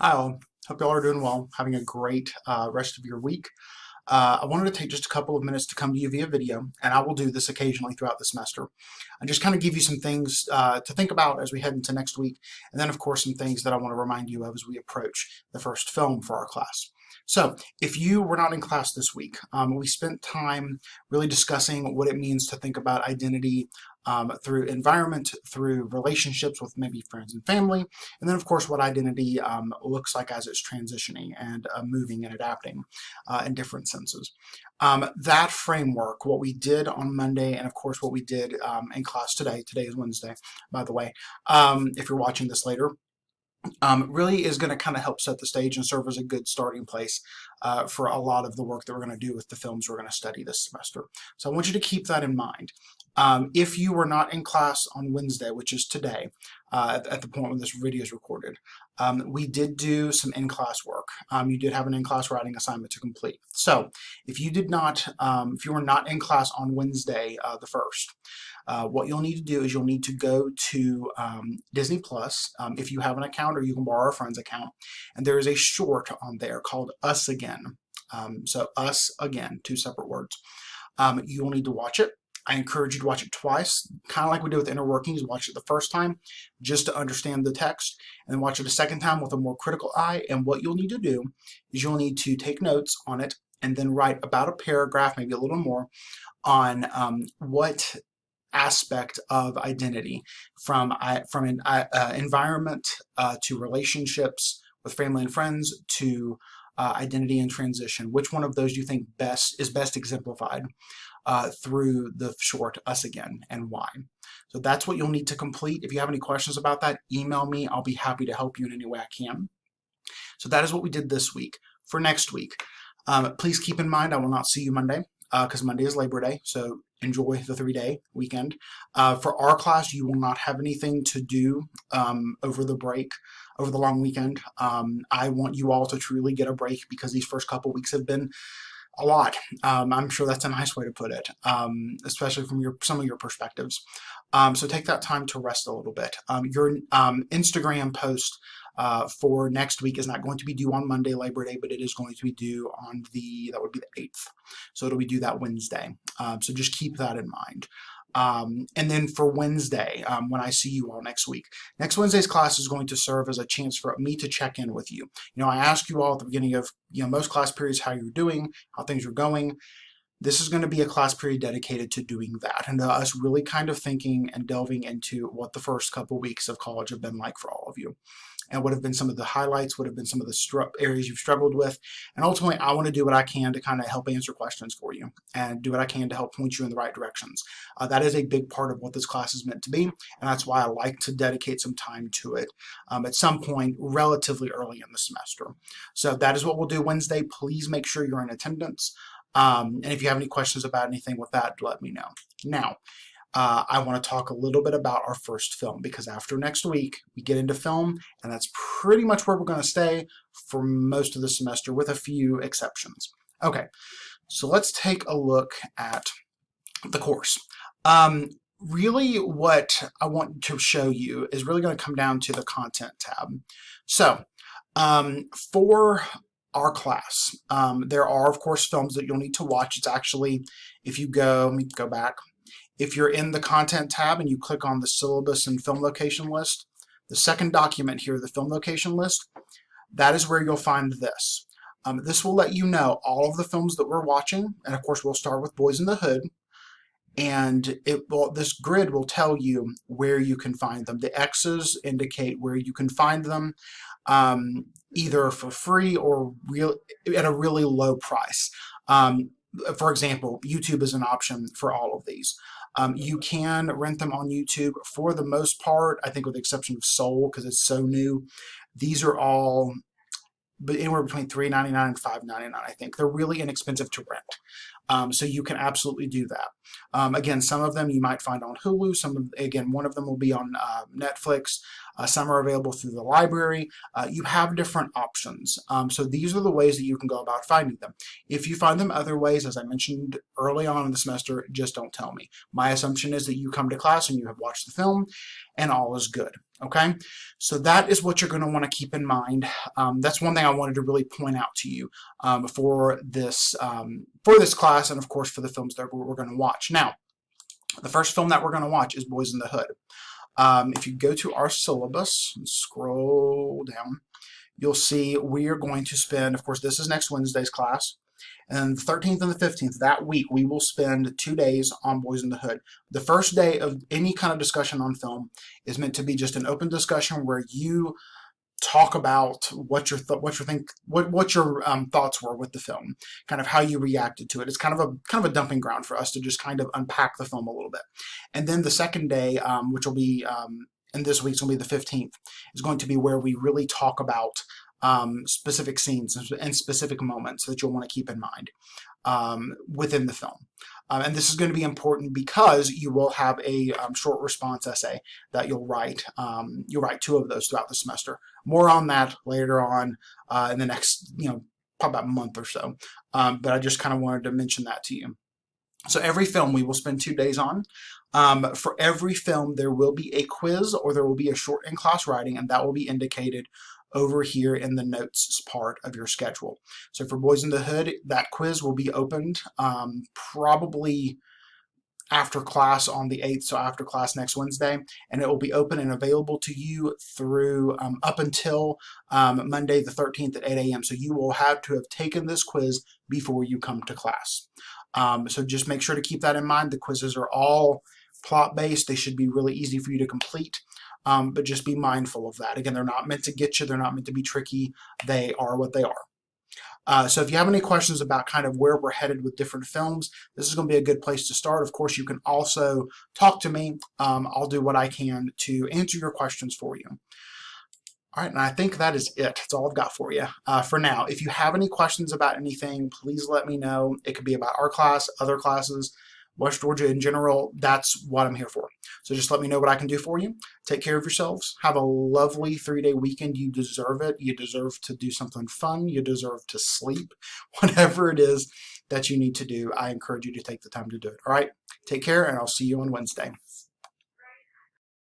Hi all, hope y'all are doing well, having a great rest of your week. I wanted to take just a couple of minutes to come to you via video, and I will do this occasionally throughout the semester, and just kind of give you some things to think about as we head into next week, and then of course some things that I want to remind you of as we approach the first film for our class. So, if you were not in class this week, we spent time really discussing what it means to think about identity through environment, through relationships with maybe friends and family, and then of course what identity looks like as it's transitioning and moving and adapting in different senses. That framework, what we did on Monday, and of course what we did in class today. Today is Wednesday, by the way. If you're watching this later, really is going to kind of help set the stage and serve as a good starting place for a lot of the work that we're going to do with the films we're going to study this semester. So I want you to keep that in mind. If you were not in class on Wednesday, which is today, at the point when this video is recorded, we did do some in-class work. You did have an in-class writing assignment to complete. So if you did not, if you were not in class on Wednesday, the 1st, what you'll need to do is you'll need to go to Disney Plus if you have an account, or you can borrow a friend's account, and there is a short on there called Us Again. So Us Again, two separate words. You will need to watch it. I encourage you to watch it twice, kind of like we did with Inner Workings. Watch it the first time just to understand the text, and then watch it a second time with a more critical eye. And what you'll need to do is you'll need to take notes on it and then write about a paragraph, maybe a little more, on what aspect of identity, from an environment to relationships with family and friends to identity and transition. Which one of those do you think is best exemplified through the short Us Again, and why? So that's what you'll need to complete. If you have any questions about that, email me. I'll be happy to help you in any way I can. So that is what we did this week. For next week, please keep in mind I will not see you Monday because Monday is Labor Day, so enjoy the 3-day weekend. For our class, you will not have anything to do over the break, over the long weekend. I want you all to truly get a break because these first couple weeks have been a lot. I'm sure that's a nice way to put it, especially from some of your perspectives. So take that time to rest a little bit. Your Instagram post for next week is not going to be due on Monday, Labor Day, but it is going to be due on that would be the 8th. So it'll be due that Wednesday. So just keep that in mind. And then for Wednesday, when I see you all next week, next Wednesday's class is going to serve as a chance for me to check in with you. I ask you all at the beginning of most class periods how you're doing, how things are going. This is going to be a class period dedicated to doing that, and to us really kind of thinking and delving into what the first couple weeks of college have been like for all of you, and what have been some of the highlights, what have been some of the areas you've struggled with. And ultimately, I want to do what I can to kind of help answer questions for you and do what I can to help point you in the right directions. That is a big part of what this class is meant to be, and that's why I like to dedicate some time to it at some point relatively early in the semester. So that is what we'll do Wednesday. Please make sure you're in attendance. And if you have any questions about anything with that, let me know. Now, I want to talk a little bit about our first film, because after next week, we get into film, and that's pretty much where we're going to stay for most of the semester, with a few exceptions. Okay, so let's take a look at the course. Really, what I want to show you is really going to come down to the content tab. So, for our class, there are, of course, films that you'll need to watch. It's actually, if you go, let me go back. If you're in the content tab and you click on the syllabus and film location list, the second document here, the film location list, that is where you'll find this. This will let you know all of the films that we're watching, and of course we'll start with Boys in the Hood, and this grid will tell you where you can find them. The X's indicate where you can find them, either for free or at a really low price. For example, YouTube is an option for all of these. You can rent them on YouTube for the most part, I think with the exception of Soul, because it's so new. These are all anywhere between $3.99 and $5.99, I think. They're really inexpensive to rent. So you can absolutely do that. Again, some of them you might find on Hulu. Again, one of them will be on Netflix. Some are available through the library. You have different options. So these are the ways that you can go about finding them. If you find them other ways, as I mentioned early on in the semester, just don't tell me. My assumption is that you come to class and you have watched the film and all is good. Okay, so that is what you're going to want to keep in mind. That's one thing I wanted to really point out to you for this class, and of course for the films that we're going to watch. Now, the first film that we're going to watch is Boys in the Hood. If you go to our syllabus and scroll down, you'll see we are going to spend, of course, this is next Wednesday's class. And the 13th and the 15th, that week, we will spend 2 days on Boys in the Hood. The first day of any kind of discussion on film is meant to be just an open discussion where you talk about what your thoughts were with the film, kind of how you reacted to it. It's kind of a dumping ground for us to just kind of unpack the film a little bit. And then the second day, which will be and this week's going to be the 15th, is going to be where we really talk about specific scenes and specific moments that you'll want to keep in mind within the film. And this is going to be important because you will have a short response essay that you'll write. You'll write 2 of those throughout the semester. More on that later on in the next, probably about a month or so. But I just kind of wanted to mention that to you. So every film we will spend 2 days on. For every film, there will be a quiz or there will be a short in-class writing, and that will be indicated over here in the notes part of your schedule. So for Boys in the Hood, that quiz will be opened probably after class on the 8th, so after class next Wednesday, and it will be open and available to you through up until Monday the 13th at 8 a.m. So you will have to have taken this quiz before you come to class. So just make sure to keep that in mind. The quizzes are all plot-based. They should be really easy for you to complete. But just be mindful of that. Again, they're not meant to get you. They're not meant to be tricky. They are what they are. So if you have any questions about kind of where we're headed with different films, this is going to be a good place to start. Of course, you can also talk to me. I'll do what I can to answer your questions for you. All right, and I think that is it. That's all I've got for you for now. If you have any questions about anything, please let me know. It could be about our class, other classes, West Georgia in general. That's what I'm here for. So just let me know what I can do for you. Take care of yourselves. Have a lovely 3-day weekend. You deserve it. You deserve to do something fun. You deserve to sleep. Whatever it is that you need to do, I encourage you to take the time to do it. All right? Take care, and I'll see you on Wednesday.